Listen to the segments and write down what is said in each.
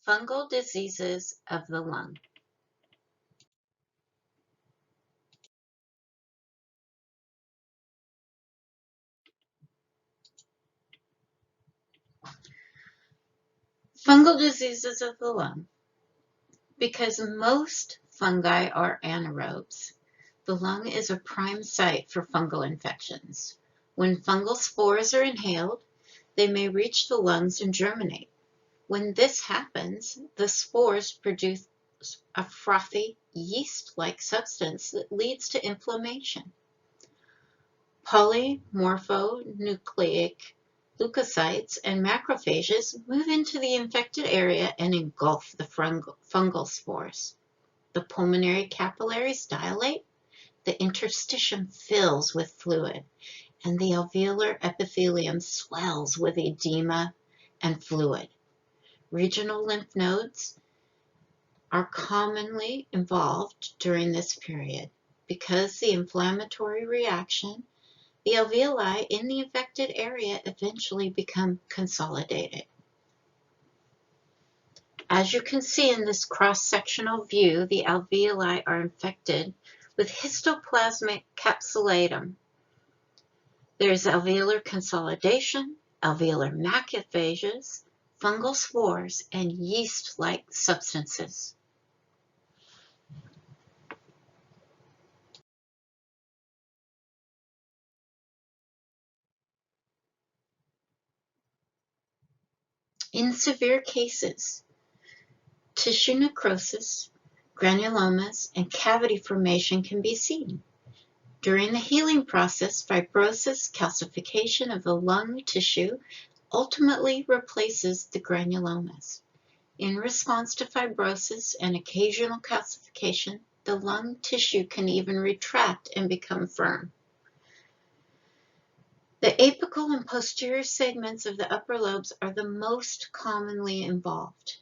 Fungal diseases of the lung. Fungal diseases of the lung. Because most fungi are anaerobes, the lung is a prime site for fungal infections. When fungal spores are inhaled, they may reach the lungs and germinate. When this happens, the spores produce a frothy, yeast-like substance that leads to inflammation. Polymorphonucleic leukocytes and macrophages move into the infected area and engulf the fungal spores. The pulmonary capillaries dilate, the interstitium fills with fluid, and the alveolar epithelium swells with edema and fluid. Regional lymph nodes are commonly involved during this period. Because the inflammatory reaction, the alveoli in the affected area eventually become consolidated. As you can see in this cross-sectional view, the alveoli are infected with histoplasmic capsulatum. There's alveolar consolidation, alveolar macrophages, fungal spores, and yeast-like substances. In severe cases, tissue necrosis, granulomas, and cavity formation can be seen. During the healing process, fibrosis, calcification of the lung tissue ultimately replaces the granulomas. In response to fibrosis and occasional calcification, the lung tissue can even retract and become firm. The apical and posterior segments of the upper lobes are the most commonly involved.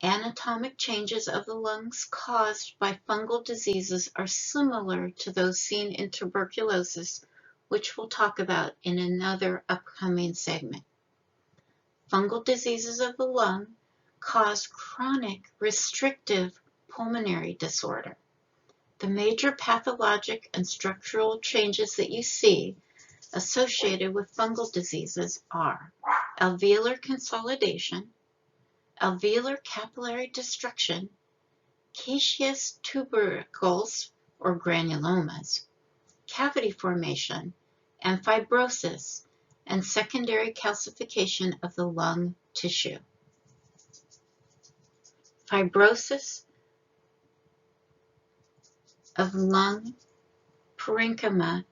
Anatomic changes of the lungs caused by fungal diseases are similar to those seen in tuberculosis, which we'll talk about in another upcoming segment. Fungal diseases of the lung cause chronic restrictive pulmonary disorder. The major pathologic and structural changes that you see associated with fungal diseases are alveolar consolidation, alveolar capillary destruction, caseous tubercles or granulomas, cavity formation, and fibrosis and secondary calcification of the lung tissue. Fibrosis of lung parenchyma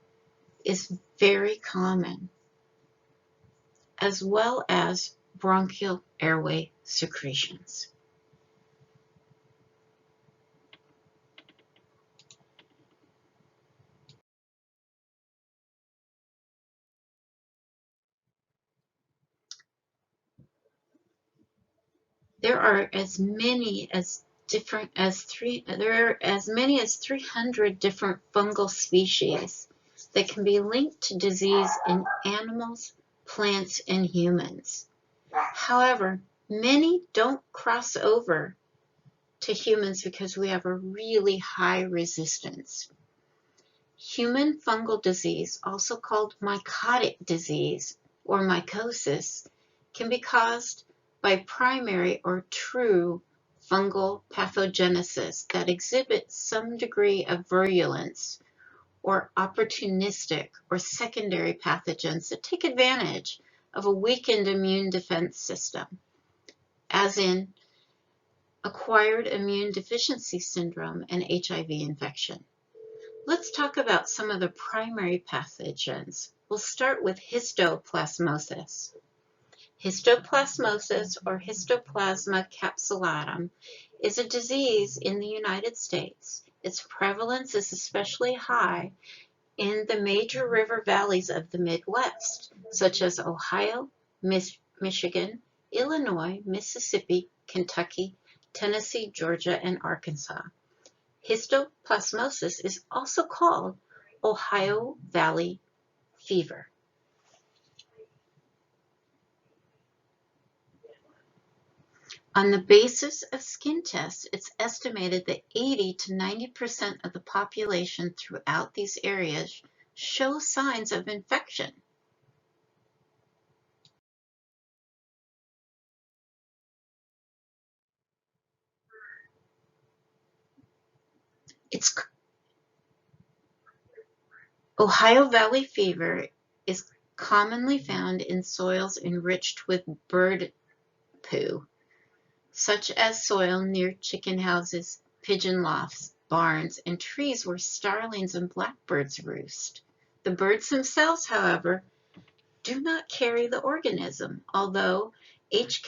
is very common, as well as bronchial airway secretions. There are as many as 300 different fungal species that can be linked to disease in animals, plants, and humans. However, many don't cross over to humans because we have a really high resistance. Human fungal disease, also called mycotic disease or mycosis, can be caused by primary or true fungal pathogenesis that exhibits some degree of virulence, or opportunistic or secondary pathogens that take advantage of a weakened immune defense system, as in acquired immune deficiency syndrome and HIV infection. Let's talk about some of the primary pathogens. We'll start with histoplasmosis. Histoplasmosis, or Histoplasma capsulatum, is a disease in the United States. Its prevalence is especially high in the major river valleys of the Midwest, such as Ohio, Michigan, Illinois, Mississippi, Kentucky, Tennessee, Georgia, and Arkansas. Histoplasmosis is also called Ohio Valley fever. On the basis of skin tests, it's estimated that 80 to 90% of the population throughout these areas show signs of infection. Ohio Valley fever is commonly found in soils enriched with bird poo, such as soil near chicken houses, pigeon lofts, barns, and trees where starlings and blackbirds roost. The birds themselves, however, do not carry the organism, although H.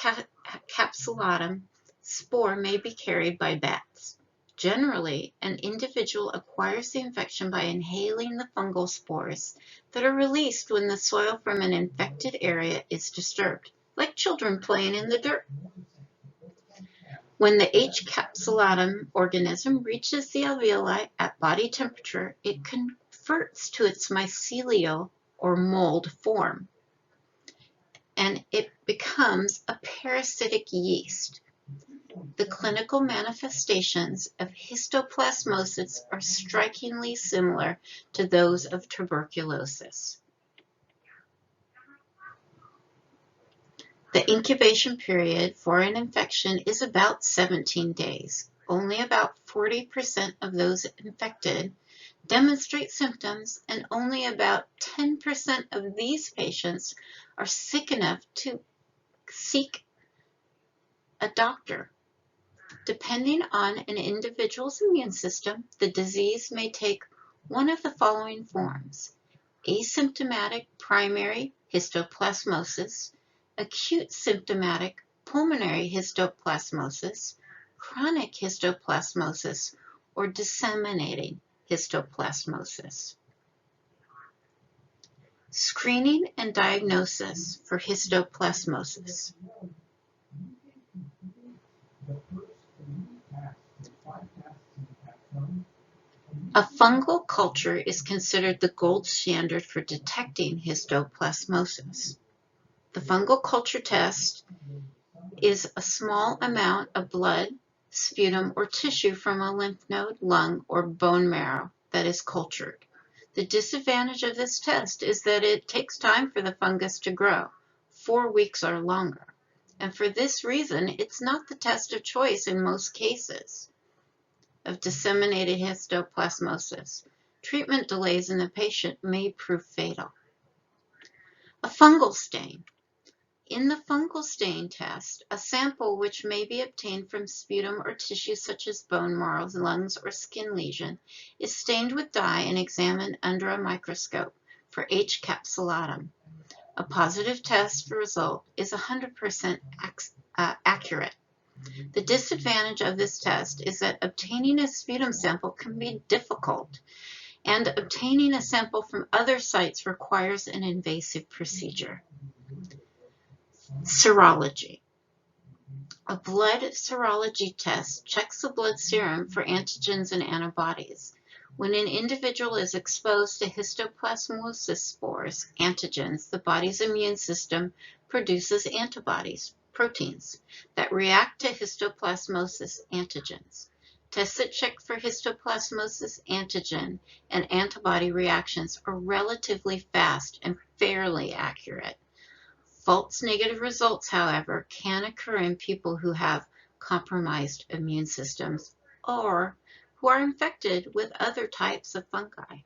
capsulatum spore may be carried by bats. Generally, an individual acquires the infection by inhaling the fungal spores that are released when the soil from an infected area is disturbed, like children playing in the dirt. When the H. capsulatum organism reaches the alveoli at body temperature, it converts to its mycelial or mold form, and it becomes a parasitic yeast. The clinical manifestations of histoplasmosis are strikingly similar to those of tuberculosis. The incubation period for an infection is about 17 days. Only about 40% of those infected demonstrate symptoms, and only about 10% of these patients are sick enough to seek a doctor. Depending on an individual's immune system, the disease may take one of the following forms: asymptomatic primary histoplasmosis, acute symptomatic pulmonary histoplasmosis, chronic histoplasmosis, or disseminating histoplasmosis. Screening and diagnosis for histoplasmosis. A fungal culture is considered the gold standard for detecting histoplasmosis. The fungal culture test is a small amount of blood, sputum, or tissue from a lymph node, lung, or bone marrow that is cultured. The disadvantage of this test is that it takes time for the fungus to grow, 4 weeks or longer, and for this reason, it's not the test of choice in most cases of disseminated histoplasmosis. Treatment delays in the patient may prove fatal. A fungal stain. In the fungal stain test, a sample which may be obtained from sputum or tissue such as bone marrow, lungs, or skin lesion is stained with dye and examined under a microscope for H. capsulatum. A positive test result is 100% accurate. The disadvantage of this test is that obtaining a sputum sample can be difficult, and obtaining a sample from other sites requires an invasive procedure. Serology. A blood serology test checks the blood serum for antigens and antibodies. When an individual is exposed to histoplasmosis spores, antigens, the body's immune system produces antibodies, proteins, that react to histoplasmosis antigens. Tests that check for histoplasmosis antigen and antibody reactions are relatively fast and fairly accurate. False negative results, however, can occur in people who have compromised immune systems or who are infected with other types of fungi.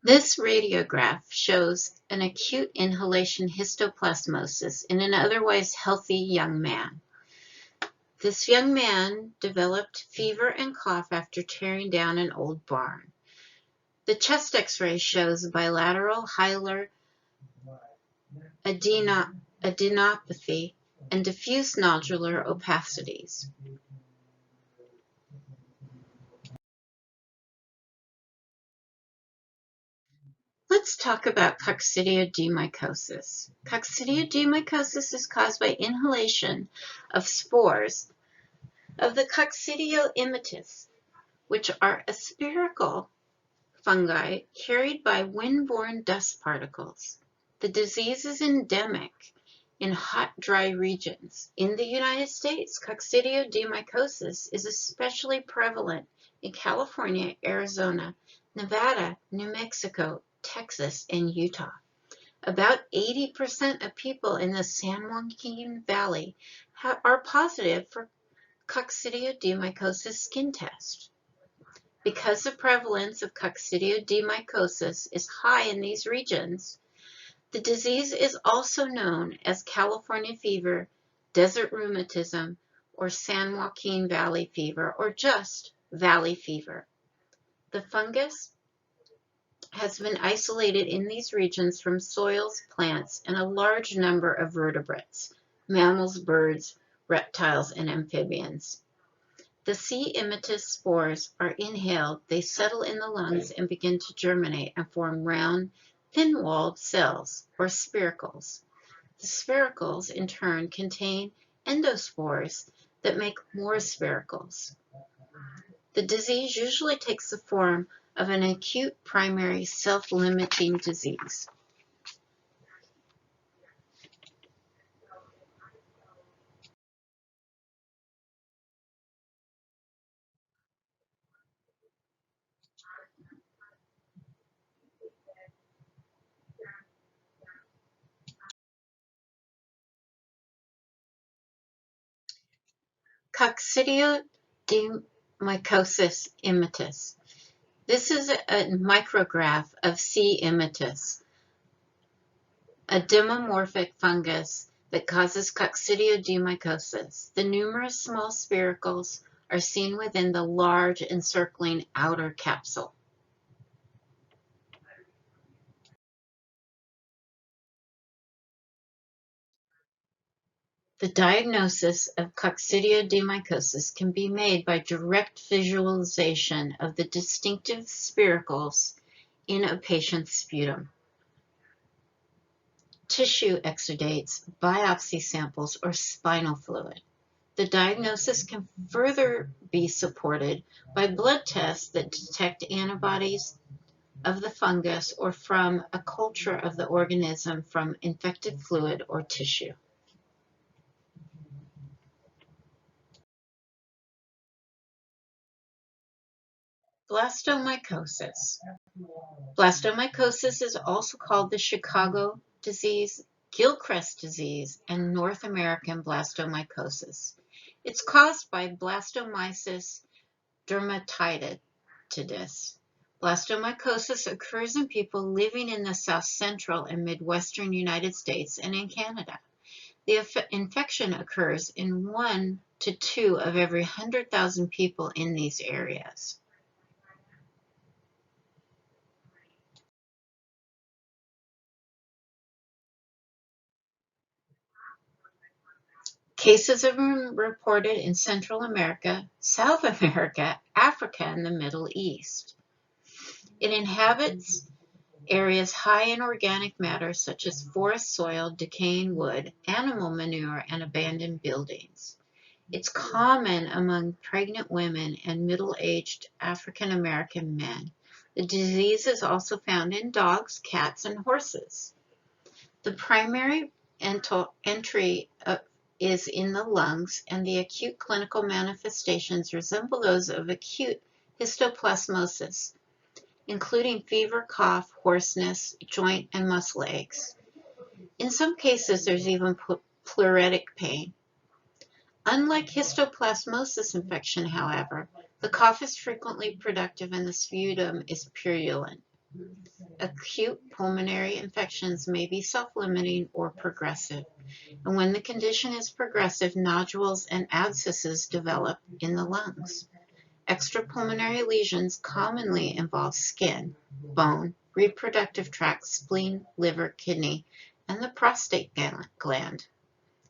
This radiograph shows an acute inhalation histoplasmosis in an otherwise healthy young man. This young man developed fever and cough after tearing down an old barn. The chest X-ray shows bilateral hilar adenopathy and diffuse nodular opacities. Let's talk about Coccidioidomycosis. Coccidioidomycosis is caused by inhalation of spores of the Coccidioidomycosis, which are a spherical fungi carried by wind-borne dust particles. The disease is endemic in hot, dry regions. In the United States, Coccidioidomycosis is especially prevalent in California, Arizona, Nevada, New Mexico, Texas, and Utah. About 80% of people in the San Joaquin Valley are positive for Coccidioidomycosis skin test. Because the prevalence of Coccidioidomycosis is high in these regions, the disease is also known as California fever, desert rheumatism, or San Joaquin Valley fever, or just valley fever. The fungus has been isolated in these regions from soils, plants, and a large number of vertebrates, mammals, birds, reptiles, and amphibians. The C. immitis spores are inhaled, they settle in the lungs and begin to germinate and form round, thin-walled cells, or spiracles. The spiracles, in turn, contain endospores that make more spiracles. The disease usually takes the form of an acute primary self-limiting disease. Coccidioidomycosis immitis. This is a micrograph of C. immitis, a dimorphic fungus that causes coccidioidomycosis. The numerous small spiracles are seen within the large encircling outer capsule. The diagnosis of coccidioidomycosis can be made by direct visualization of the distinctive spiracles in a patient's sputum, tissue exudates, biopsy samples, or spinal fluid. The diagnosis can further be supported by blood tests that detect antibodies of the fungus or from a culture of the organism from infected fluid or tissue. Blastomycosis. Blastomycosis is also called the Chicago disease, Gilchrist disease, and North American blastomycosis. It's caused by Blastomyces dermatitidis. Blastomycosis occurs in people living in the south central and midwestern United States and in Canada. The infection occurs in 1 to 2 of every 100,000 people in these areas. Cases have been reported in Central America, South America, Africa, and the Middle East. It inhabits areas high in organic matter such as forest soil, decaying wood, animal manure, and abandoned buildings. It's common among pregnant women and middle-aged African American men. The disease is also found in dogs, cats, and horses. The primary entry is in the lungs, and the acute clinical manifestations resemble those of acute histoplasmosis, including fever, cough, hoarseness, joint and muscle aches. In some cases, there's even pleuritic pain. Unlike histoplasmosis infection, however, the cough is frequently productive and the sputum is purulent. Acute pulmonary infections may be self-limiting or progressive, and when the condition is progressive, nodules and abscesses develop in the lungs. Extrapulmonary lesions commonly involve skin, bone, reproductive tract, spleen, liver, kidney, and the prostate gland.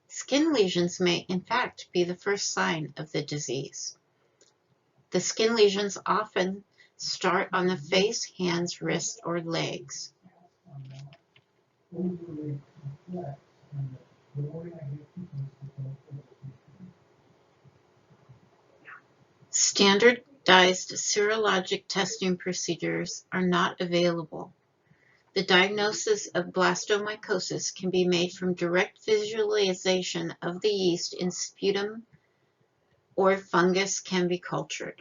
Skin lesions may, in fact, be the first sign of the disease. The skin lesions often start on the face, hands, wrists, or legs. Standard Standardized serologic testing procedures are not available. The diagnosis of blastomycosis can be made from direct visualization of the yeast in sputum, or fungus can be cultured.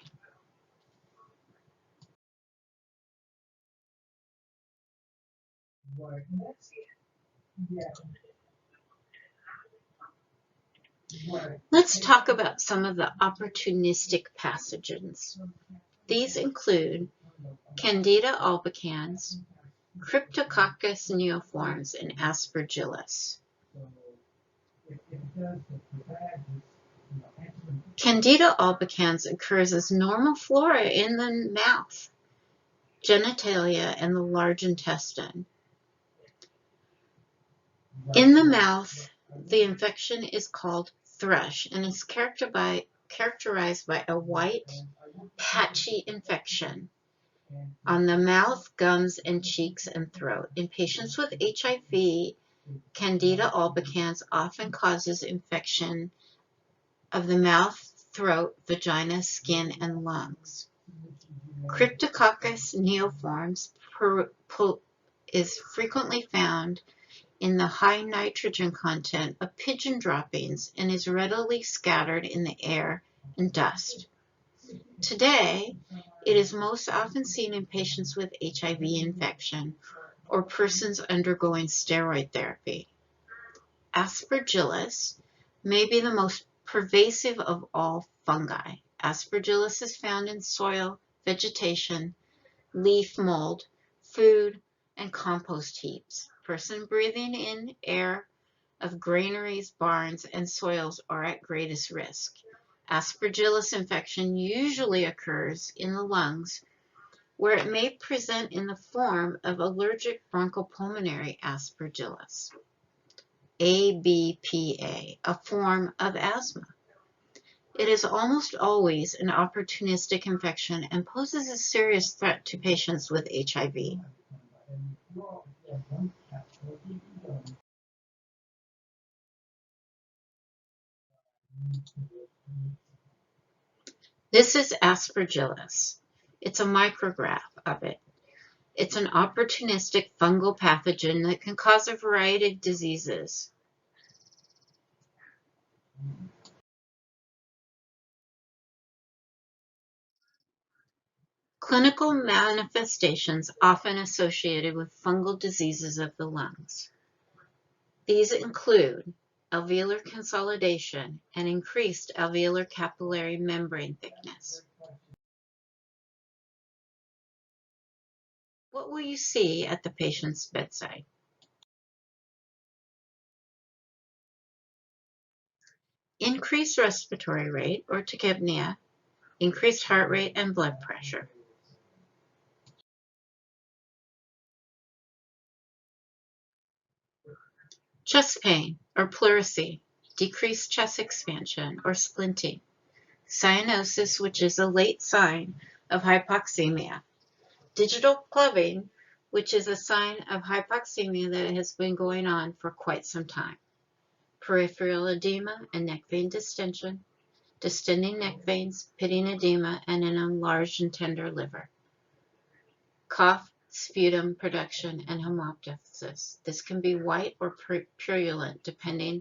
Let's talk about some of the opportunistic pathogens. These include Candida albicans, Cryptococcus neoforms, and Aspergillus. Candida albicans occurs as normal flora in the mouth, genitalia, and the large intestine. In the mouth, the infection is called thrush and is characterized by a white, patchy infection on the mouth, gums, and cheeks and throat. In patients with HIV, Candida albicans often causes infection of the mouth, throat, vagina, skin, and lungs. Cryptococcus neoforms is frequently found in the high nitrogen content of pigeon droppings and is readily scattered in the air and dust. Today, it is most often seen in patients with HIV infection or persons undergoing steroid therapy. Aspergillus may be the most pervasive of all fungi. Aspergillus is found in soil, vegetation, leaf mold, food, and compost heaps. Person breathing in air of granaries, barns, and soils are at greatest risk. Aspergillus infection usually occurs in the lungs, where it may present in the form of allergic bronchopulmonary aspergillus, ABPA, a form of asthma. It is almost always an opportunistic infection and poses a serious threat to patients with HIV. This is Aspergillus. It's a micrograph of it. It's an opportunistic fungal pathogen that can cause a variety of diseases. Clinical manifestations often associated with fungal diseases of the lungs. These include alveolar consolidation and increased alveolar capillary membrane thickness. What will you see at the patient's bedside? Increased respiratory rate, or tachypnea, increased heart rate and blood pressure. Chest pain, or pleurisy, decreased chest expansion or splinting. Cyanosis, which is a late sign of hypoxemia. Digital clubbing, which is a sign of hypoxemia that has been going on for quite some time. Peripheral edema and neck vein distension, distending neck veins, pitting edema, and an enlarged and tender liver. Cough, sputum production, and hemoptysis. This can be white or purulent depending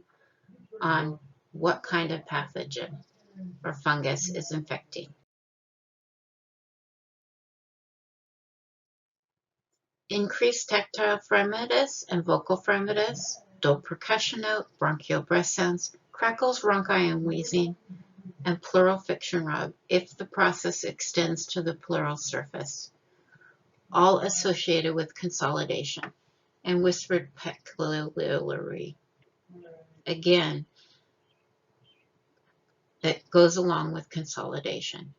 on what kind of pathogen or fungus is infecting. Increased tactile fremitus and vocal fremitus, dull percussion note, bronchial breath sounds, crackles, rhonchi, and wheezing, and pleural fiction rub if the process extends to the pleural surface, all associated with consolidation, and whispered peccarilary. Again, that goes along with consolidation.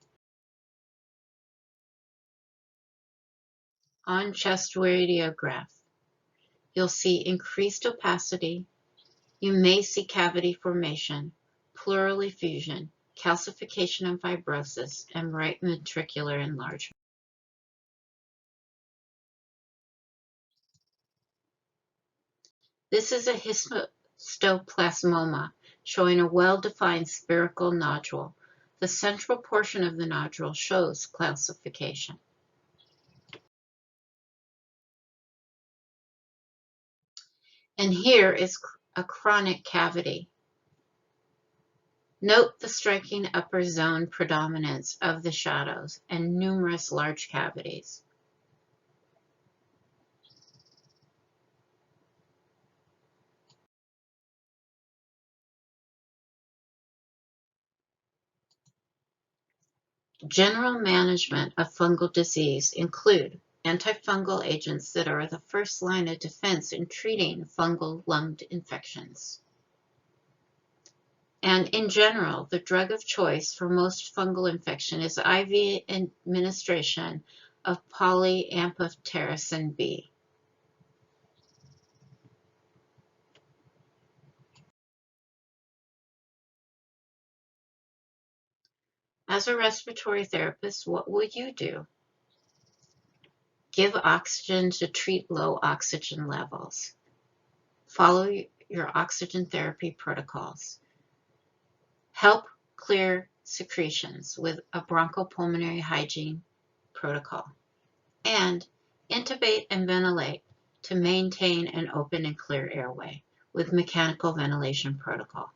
On chest radiograph, you'll see increased opacity. You may see cavity formation, pleural effusion, calcification and fibrosis, and right ventricular enlargement. This is a histoplasmoma showing a well-defined spherical nodule. The central portion of the nodule shows calcification. And here is a chronic cavity. Note the striking upper zone predominance of the shadows and numerous large cavities. General management of fungal disease include antifungal agents that are the first line of defense in treating fungal lung infections. And in general, the drug of choice for most fungal infection is IV administration of polyamphotericin B. As a respiratory therapist, what would you do? Give oxygen to treat low oxygen levels. Follow your oxygen therapy protocols. Help clear secretions with a bronchopulmonary hygiene protocol. And intubate and ventilate to maintain an open and clear airway with mechanical ventilation protocol.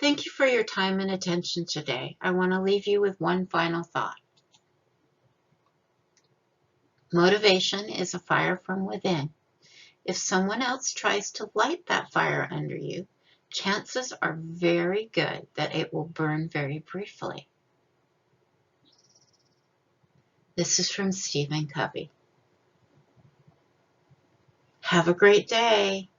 Thank you for your time and attention today. I want to leave you with one final thought. Motivation is a fire from within. If someone else tries to light that fire under you, chances are very good that it will burn very briefly. This is from Stephen Covey. Have a great day.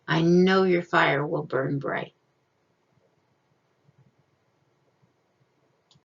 I know your fire will burn bright.